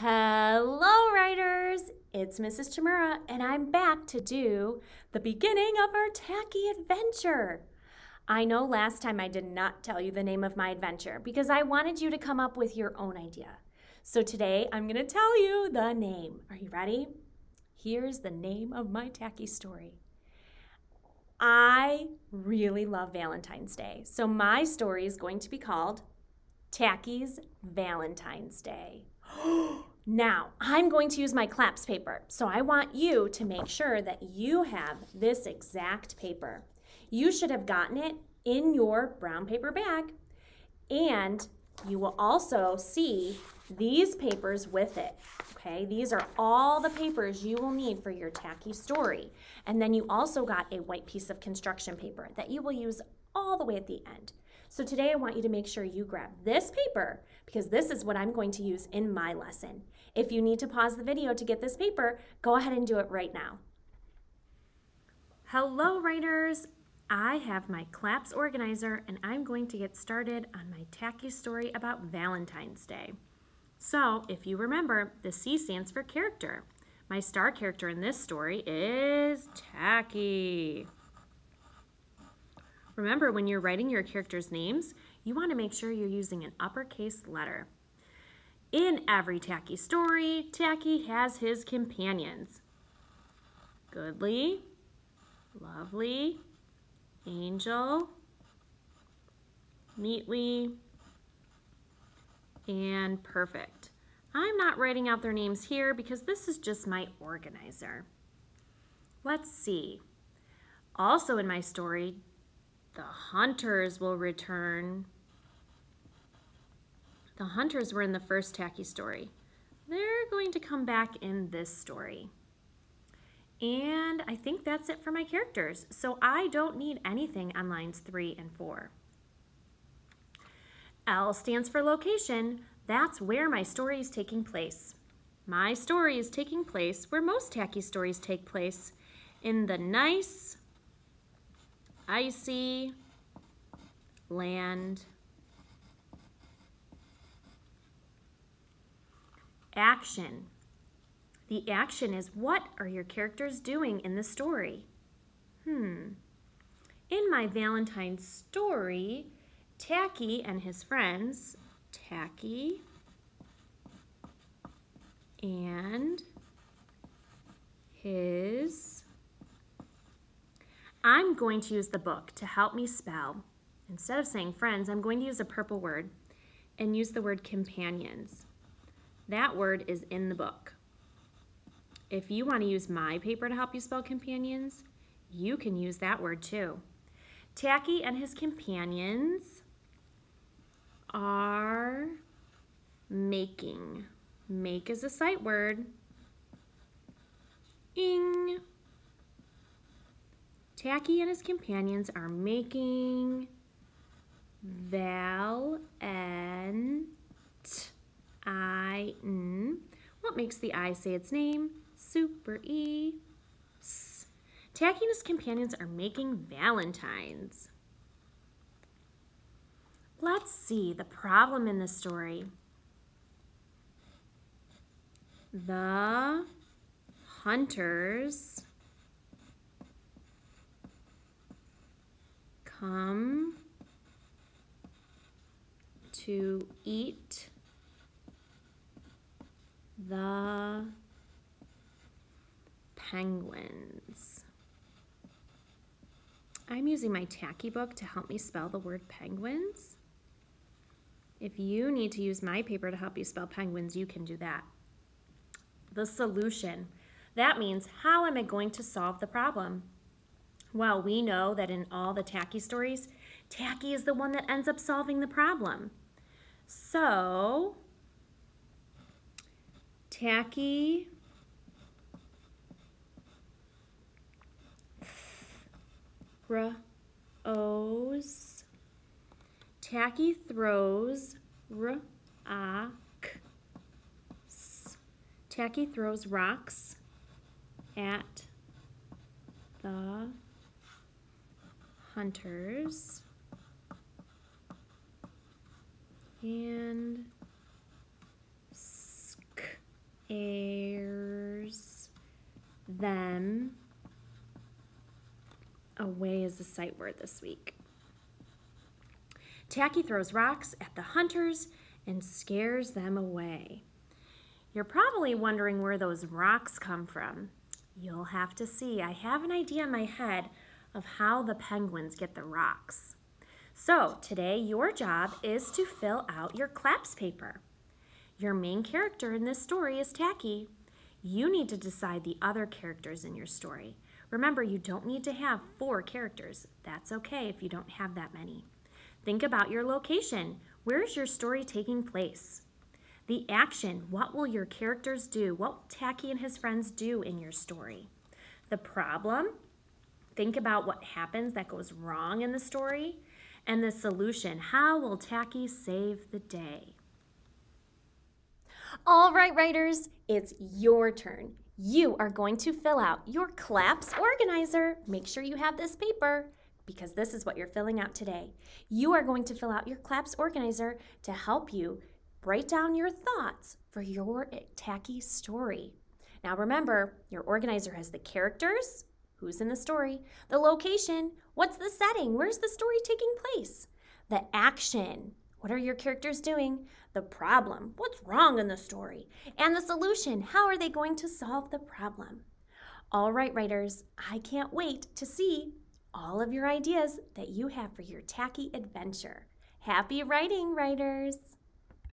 Hello, writers! It's Mrs. Chimura, and I'm back to do the beginning of our Tacky adventure. I know last time I did not tell you the name of my adventure because I wanted you to come up with your own idea. So today I'm going to tell you the name. Are you ready? Here's the name of my Tacky story. I really love Valentine's Day, so my story is going to be called Tacky's Valentine's Day. Now, I'm going to use my claps paper, so I want you to make sure that you have this exact paper. You should have gotten it in your brown paper bag, and you will also see these papers with it. Okay, these are all the papers you will need for your Tacky story. And then you also got a white piece of construction paper that you will use all the way at the end. So today I want you to make sure you grab this paper because this is what I'm going to use in my lesson. If you need to pause the video to get this paper, go ahead and do it right now. Hello, writers! I have my claps organizer and I'm going to get started on my Tacky story about Valentine's Day. So, if you remember, the C stands for character. My star character in this story is Tacky. Remember, when you're writing your characters' names, you want to make sure you're using an uppercase letter. In every Tacky story, Tacky has his companions. Goodly, Lovely, Angel, Neatly, and Perfect. I'm not writing out their names here because this is just my organizer. Let's see. Also in my story, the hunters will return. The hunters were in the first Tacky story. They're going to come back in this story. And I think that's it for my characters. So I don't need anything on lines 3 and 4. L stands for location. That's where my story is taking place. My story is taking place where most Tacky stories take place, in the nice, icy land. Action. The action is what are your characters doing in the story? In my Valentine's story, Tacky and his friends, Tacky and his, I'm going to use the book to help me spell. Instead of saying friends, I'm going to use a purple word and use the word companions. That word is in the book. If you want to use my paper to help you spell companions, you can use that word too. Tacky and his companions are making. Make is a sight word. Ing. Tacky and his companions are making What makes the I say its name? Super E. S. Tacky and his companions are making valentines. Let's see the problem in the story. The hunters come to eat the penguins. I'm using my Tacky book to help me spell the word penguins. If you need to use my paper to help you spell penguins, you can do that. The solution. That means, how am I going to solve the problem? Well, we know that in all the Tacky stories, Tacky is the one that ends up solving the problem. So, Tacky throws. Tacky throws Tacky throws rocks at the hunters and scares them away is the sight word this week. Tacky throws rocks at the hunters and scares them away. You're probably wondering where those rocks come from. You'll have to see. I have an idea in my head of how the penguins get the rocks. So today your job is to fill out your claps paper. Your main character in this story is Tacky. You need to decide the other characters in your story. Remember, you don't need to have 4 characters. That's okay if you don't have that many. Think about your location. Where is your story taking place? The action, what will your characters do? What will Tacky and his friends do in your story? The problem, think about what happens that goes wrong in the story. And the solution, how will Tacky save the day? All right, writers, it's your turn. You are going to fill out your claps organizer. Make sure you have this paper because this is what you're filling out today. You are going to fill out your claps organizer to help you write down your thoughts for your Tacky story. Now remember, your organizer has the characters, who's in the story, the location, what's the setting, where's the story taking place, the action, what are your characters doing, the problem, what's wrong in the story, and the solution, how are they going to solve the problem. All right, writers, I can't wait to see all of your ideas that you have for your Tacky adventure. Happy writing, writers!